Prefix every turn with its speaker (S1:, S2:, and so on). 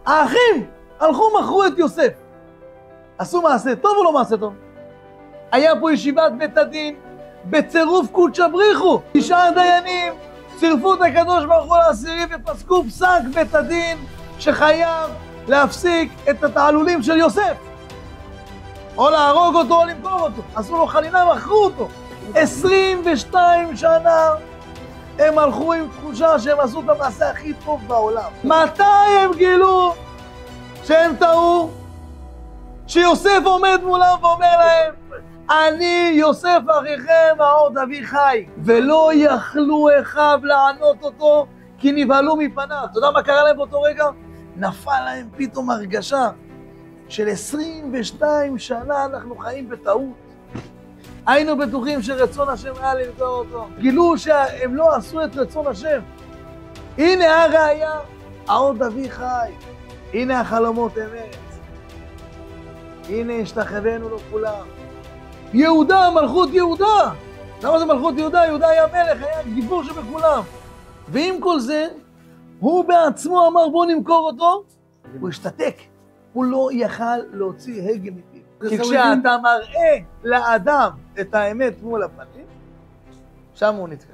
S1: האחים הלכו מכרו את יוסף. עשו מעשה טוב או לא מעשה טוב? היה פה ישיבת בית הדין בצירוף קודשא בריחו. 9 דיינים צירפו את הקדוש ברוך הוא לעשירי ופסקו פסק בית הדין שחייב להפסיק את התעלולים של יוסף. או להרוג אותו או למכור אותו. עשו לו חנינה, מכרו אותו. 22 שנה הם הלכו עם תחושה שהם עשו את המעשה הכי טוב בעולם. מתי הם גילו שהם טעו? שיוסף עומד מולם ואומר להם, אני יוסף אחיכם העוד אבי חי. ולא יכלו אחיו לענות אותו כי נבהלו מפניו. אתה יודע מה קרה להם באותו רגע? נפל להם פתאום הרגשה של 22 שנה אנחנו חיים בטעות. היינו בטוחים שרצון השם היה למכור אותו. גילו שהם לא עשו את רצון השם. הנה הראיה, העוד אבי חי. הנה החלומות אמת. הנה השתחווינו לו כולם. יהודה, מלכות יהודה. למה זה מלכות יהודה? יהודה היה מלך, היה גיבור שבכולם. ועם כל זה, הוא בעצמו אמר בוא נמכור אותו, הוא השתתק. הוא לא יכל להוציא הגה מפיו. כי כשאתה מראה לאדם את האמת מול הפנים, שם הוא נתקע.